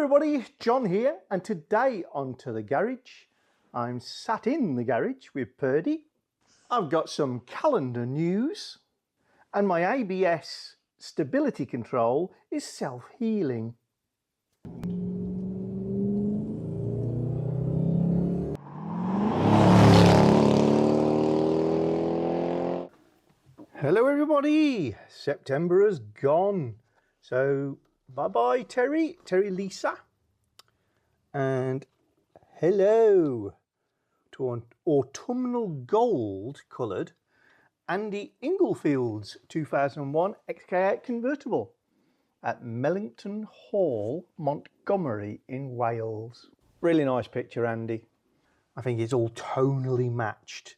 everybody, John here, and today onto the garage. I'm sat in the garage with Purdy. I've got some calendar news, and my ABS stability control is self-healing. Hello everybody, September has gone. So bye-bye Terry Lisa. And hello to an autumnal gold coloured Andy Inglefield's 2001 XK8 convertible at Mellington Hall, Montgomery in Wales. Really nice picture, Andy. I think it's all tonally matched.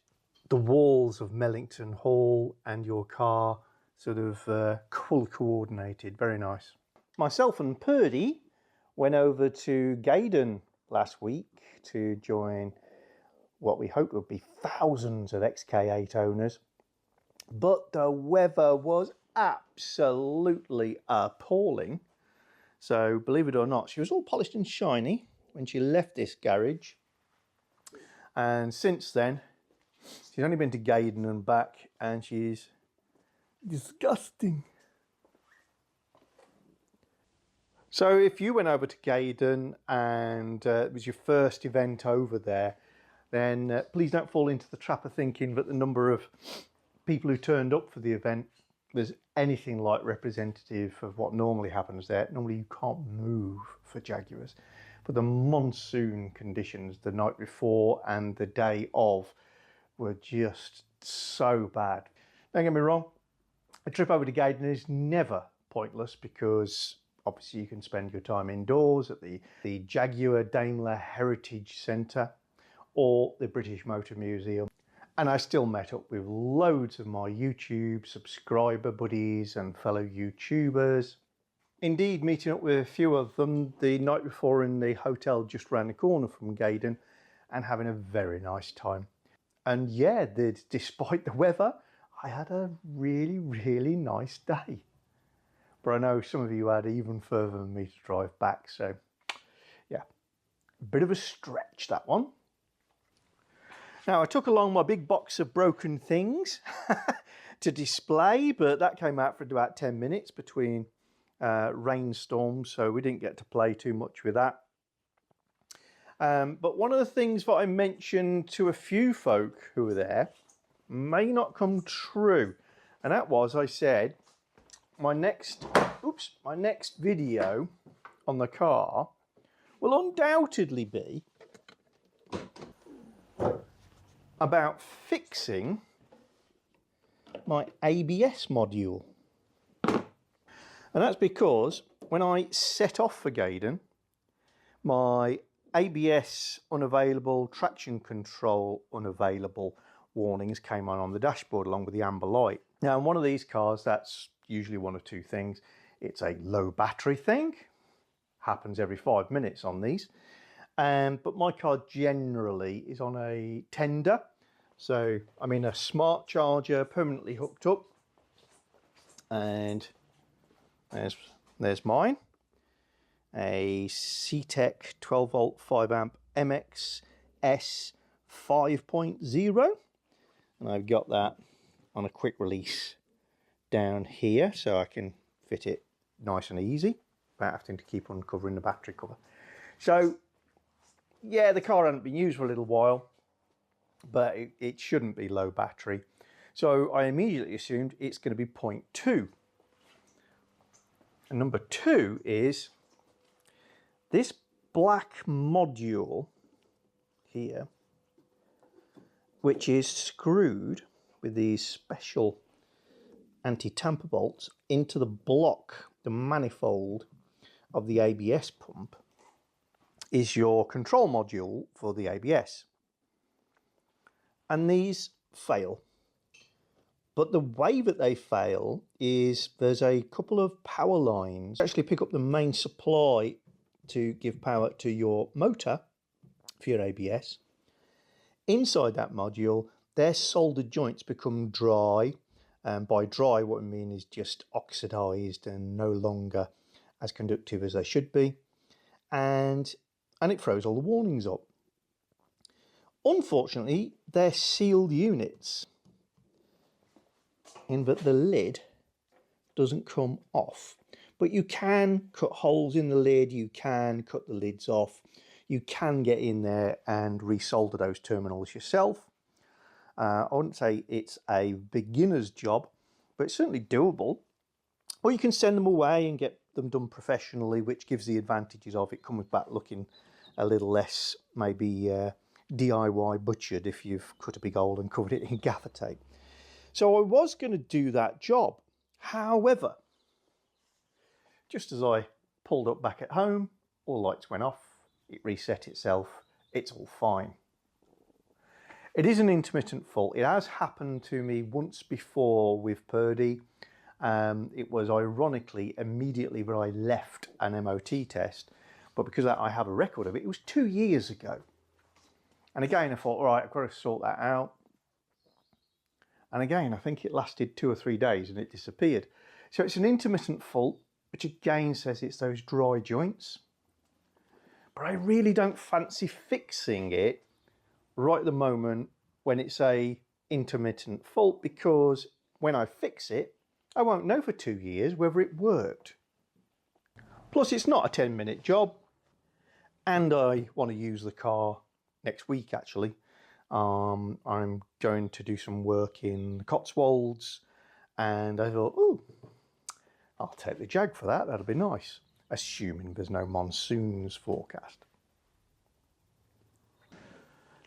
The walls of Mellington Hall and your car sort of colour coordinated, very nice. Myself and Purdy went over to Gayden last week to join what we hoped would be thousands of XK8 owners, but the weather was absolutely appalling. So believe it or not, she was all polished and shiny when she left this garage, and since then she's only been to Gayden and back, and she's disgusting. So if you went over to Gayden and it was your first event over there, then please don't fall into the trap of thinking that the number of people who turned up for the event was anything like representative of what normally happens there. Normally you can't move for Jaguars. But the monsoon conditions the night before and the day of were just so bad. Don't get me wrong, a trip over to Gayden is never pointless, because obviously you can spend your time indoors at the Jaguar Daimler Heritage Centre or the British Motor Museum. And I still met up with loads of my YouTube subscriber buddies and fellow YouTubers. Indeed, meeting up with a few of them the night before in the hotel just round the corner from Gayden and having a very nice time. And yeah, despite the weather, I had a really nice day. But I know some of you had even further than me to drive back, so yeah, a bit of a stretch, that one. Now, I took along my big box of broken things to display, but that came out for about 10 minutes between rainstorms, so we didn't get to play too much with that. But one of the things that I mentioned to a few folk who were there may not come true, and that was, I said, my next video on the car will undoubtedly be about fixing my ABS module. And that's because when I set off for Gayden, my ABS unavailable, traction control unavailable warnings came on the dashboard along with the amber light. Now, in one of these cars, that's usually one of two things. It's a low battery thing, happens every 5 minutes on these, but my car generally is on a tender, so I'm in a smart charger permanently hooked up, and there's mine, a CTEC 12 volt 5 amp MX S 5.0, and I've got that on a quick release down here, so I can fit it nice and easy without having to keep uncovering the battery cover. So yeah, the car hasn't been used for a little while, but it shouldn't be low battery, so I immediately assumed it's going to be 0.2. And number two is this black module here, which is screwed with these special anti-tamper bolts into the block, the manifold of the ABS pump, is your control module for the ABS. And these fail. But the way that they fail is there's a couple of power lines actually pick up the main supply to give power to your motor for your ABS. Inside that module, their soldered joints become dry. And by dry, what I mean is just oxidized and no longer as conductive as they should be. and it throws all the warnings up. Unfortunately, they're sealed units in that the lid doesn't come off. But you can cut holes in the lid, you can cut the lids off, you can get in there and resolder those terminals yourself. I wouldn't say it's a beginner's job, but it's certainly doable. Or you can send them away and get them done professionally, which gives the advantages of it comes back looking a little less maybe DIY butchered if you've cut a big hole and covered it in gaffer tape. So I was going to do that job. However, just as I pulled up back at home, all lights went off, it reset itself, it's all fine. It is an intermittent fault. It has happened to me once before with Purdy. It was ironically immediately when I left an MOT test, but because I have a record of it, it was 2 years ago. And again, I thought, all right, I've got to sort that out. And again, I think it lasted 2 or 3 days and it disappeared. So it's an intermittent fault, which again says it's those dry joints. But I really don't fancy fixing it right at the moment when it's a intermittent fault, because when I fix it, I won't know for 2 years whether it worked. Plus, it's not a 10-minute job, and I want to use the car next week actually. I'm going to do some work in the Cotswolds, and I thought, oh, I'll take the Jag for that, that'll be nice, assuming there's no monsoons forecast.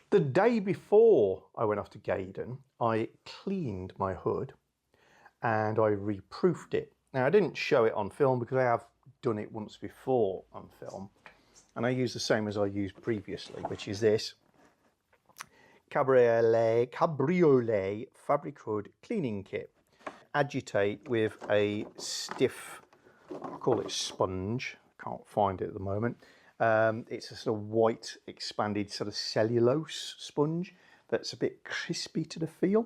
The day before I went off to Gayden, I cleaned my hood and I reproofed it. Now, I didn't show it on film because I have done it once before on film, and I use the same as I used previously, which is this Cabriolet Fabric Hood Cleaning Kit. Agitate with a stiff, I'll call it sponge, can't find it at the moment. It's a sort of white expanded sort of cellulose sponge that's a bit crispy to the feel,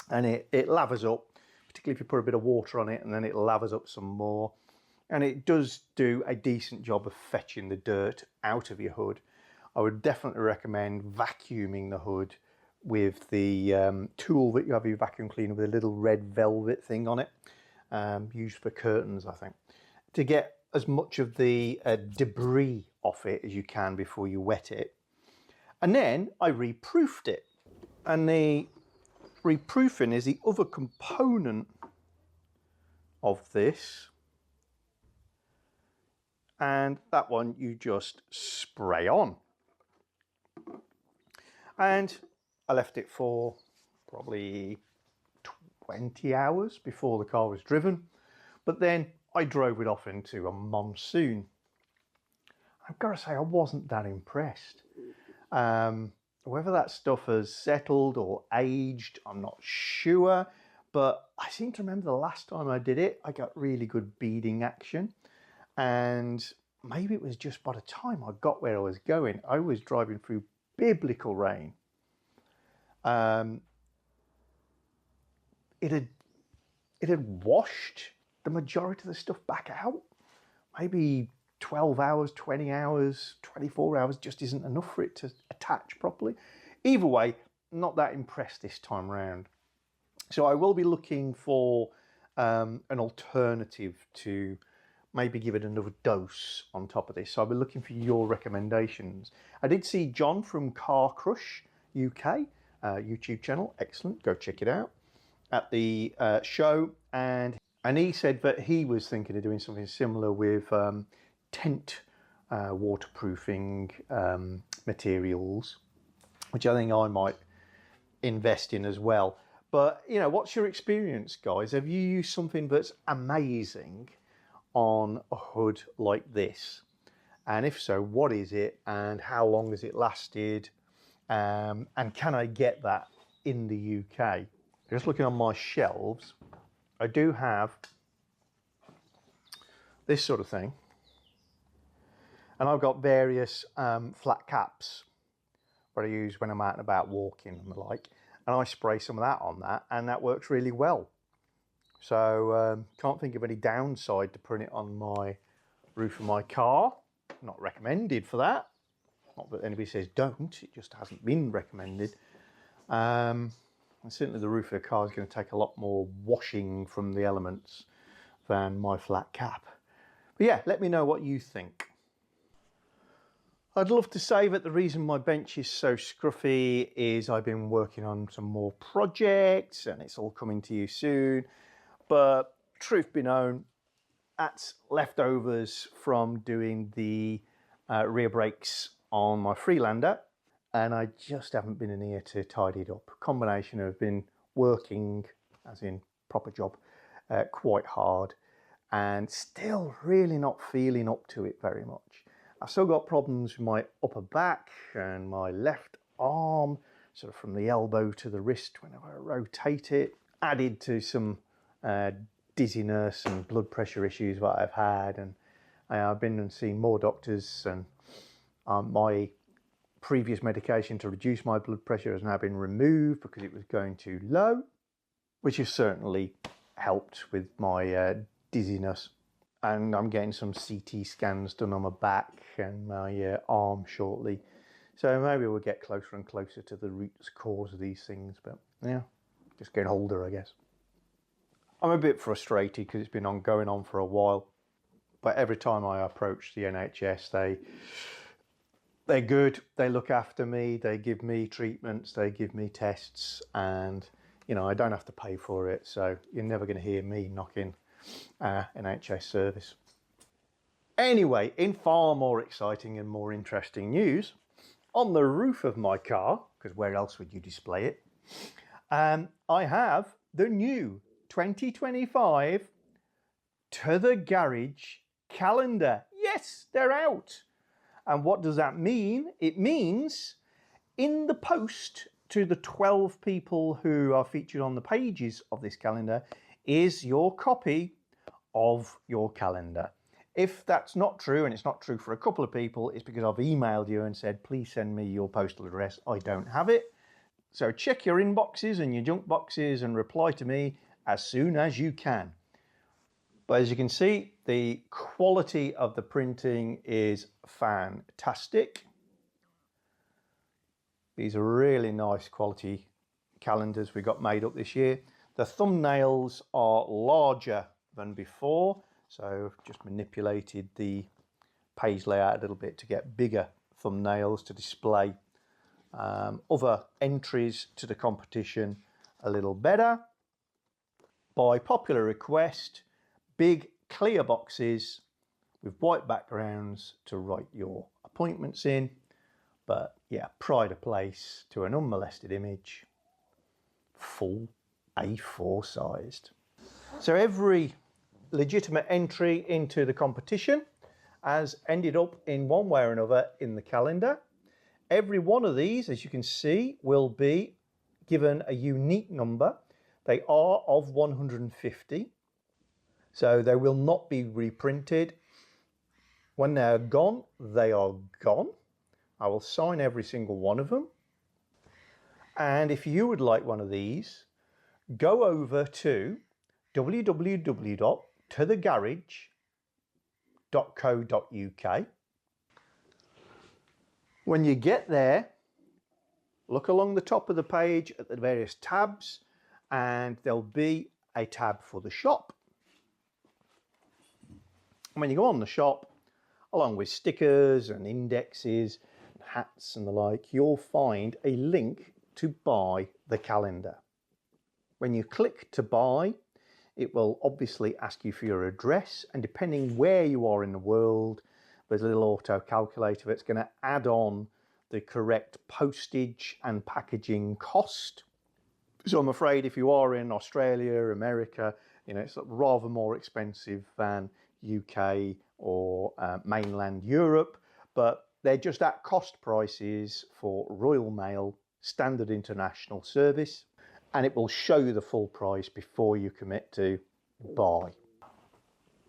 and it lathers up, particularly if you put a bit of water on it, and then it lathers up some more, and it does do a decent job of fetching the dirt out of your hood. I would definitely recommend vacuuming the hood with the tool that you have your vacuum cleaner with a little red velvet thing on it, used for curtains, I think, to get as much of the debris off it as you can before you wet it. And then I reproofed it, and the reproofing is the other component of this, and that one you just spray on. And I left it for probably 20 hours before the car was driven, but then I drove it off into a monsoon. I've got to say, I wasn't that impressed. Whether that stuff has settled or aged, I'm not sure, but I seem to remember the last time I did it, I got really good beading action, and maybe it was just by the time I got where I was going, I was driving through biblical rain. It had washed the majority of the stuff back out. Maybe 12 hours, 20 hours, 24 hours just isn't enough for it to attach properly. Either way, not that impressed this time round. So I will be looking for an alternative to maybe give it another dose on top of this. So I'll be looking for your recommendations. I did see John from Car Crush UK YouTube channel, excellent, go check it out, at the show, and he said that he was thinking of doing something similar with tent waterproofing materials, which I think I might invest in as well. But, you know, what's your experience, guys? Have you used something that's amazing on a hood like this? And if so, what is it and how long has it lasted? And can I get that in the UK? Just looking on my shelves, I do have this sort of thing. And I've got various flat caps that I use when I'm out and about walking and the like. And I spray some of that on that, and that works really well. So can't think of any downside to putting it on my roof of my car. not recommended for that. Not that anybody says don't, it just hasn't been recommended. And certainly the roof of the car is going to take a lot more washing from the elements than my flat cap. But yeah, let me know what you think. I'd love to say that the reason my bench is so scruffy is I've been working on some more projects and it's all coming to you soon. But truth be known, that's leftovers from doing the rear brakes on my Freelander, and I just haven't been in here to tidy it up. Combination of been working, as in proper job, quite hard, and still really not feeling up to it very much. I've still got problems with my upper back and my left arm, sort of from the elbow to the wrist whenever I rotate it, added to some dizziness and blood pressure issues that I've had, and I've been and seen more doctors, and my previous medication to reduce my blood pressure has now been removed because it was going too low, which has certainly helped with my dizziness. And I'm getting some CT scans done on my back and my arm shortly, so maybe we'll get closer and closer to the root cause of these things. But yeah, just getting older, I guess. I'm a bit frustrated because it's been going on for a while, but every time I approach the NHS, they're good. They look after me. They give me treatments. They give me tests, and you know, I don't have to pay for it. So you're never going to hear me knocking NHS service. Anyway, in far more exciting and more interesting news, on the roof of my car, because where else would you display it, I have the new 2025 To The Garage calendar. Yes, they're out. And what does that mean? It means in the post to the 12 people who are featured on the pages of this calendar is your copy of your calendar. If that's not true, and it's not true for a couple of people, it's because I've emailed you and said, please send me your postal address. I don't have it. So check your inboxes and your junk boxes and reply to me as soon as you can. But as you can see, the quality of the printing is fantastic. These are really nice quality calendars we got made up this year. The thumbnails are larger than before, so I've just manipulated the page layout a little bit to get bigger thumbnails to display other entries to the competition a little better. By popular request, big clear boxes with white backgrounds to write your appointments in. But yeah, pride of place to an unmolested image, full A4 sized. So every legitimate entry into the competition has ended up in one way or another in the calendar. Every one of these, as you can see, will be given a unique number. They are of 150, so they will not be reprinted. When they're gone, they are gone. I will sign every single one of them. And if you would like one of these, go over to www.tothegarage.co.uk. When you get there, look along the top of the page at the various tabs, and there'll be a tab for the shop. When you go on the shop, along with stickers and indexes, hats and the like, you'll find a link to buy the calendar. When you click to buy, it will obviously ask you for your address, and depending where you are in the world, there's a little auto calculator that's going to add on the correct postage and packaging cost. So I'm afraid if you are in Australia, America, you know, it's rather more expensive than UK or mainland Europe, but they're just at cost prices for Royal Mail standard international service, and it will show you the full price before you commit to buy.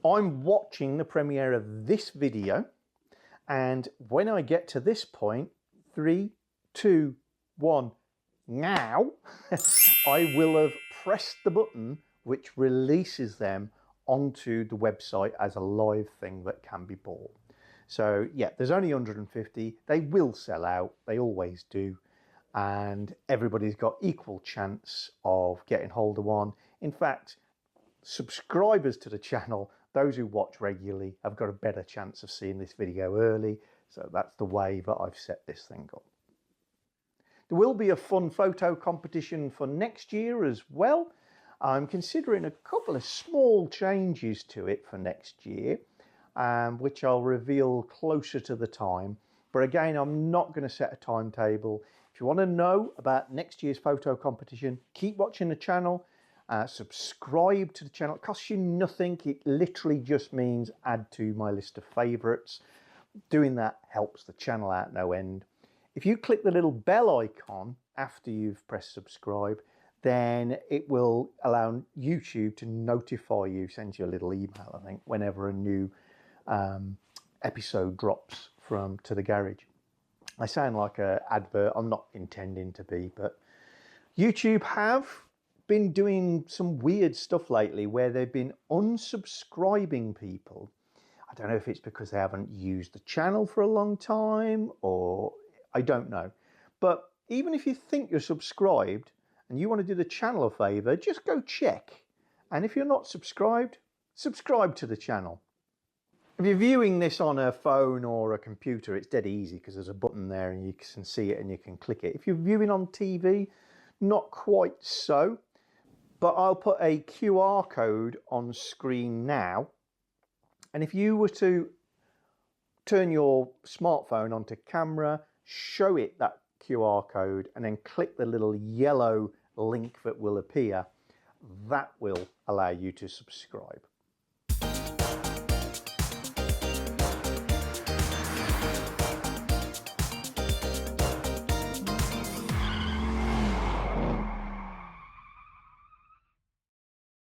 I'm watching the premiere of this video, and when I get to this point, 3, 2, 1, now, I will have pressed the button which releases them onto the website as a live thing that can be bought. So yeah, there's only 150. They will sell out. They always do. And everybody's got equal chance of getting hold of one. In fact, subscribers to the channel, those who watch regularly, have got a better chance of seeing this video early. So that's the way that I've set this thing up. There will be a fun photo competition for next year as well. I'm considering a couple of small changes to it for next year, which I'll reveal closer to the time. But again, I'm not going to set a timetable. If you want to know about next year's photo competition, keep watching the channel. Subscribe to the channel. It costs you nothing. It literally just means add to my list of favorites. Doing that helps the channel out no end. If you click the little bell icon after you've pressed subscribe, then it will allow YouTube to notify you, send you a little email, I think, whenever a new episode drops from To The Garage. I sound like an advert. I'm not intending to be, but YouTube have been doing some weird stuff lately where they've been unsubscribing people. I don't know if it's because they haven't used the channel for a long time, or I don't know. But even if you think you're subscribed and you want to do the channel a favor, just go check. And if you're not subscribed, subscribe to the channel. If you're viewing this on a phone or a computer, it's dead easy because there's a button there and you can see it and you can click it. If you're viewing on TV, not quite so. But I'll put a QR code on screen now. And if you were to turn your smartphone onto camera, show it that QR code, and then click the little yellow link that will appear, that will allow you to subscribe.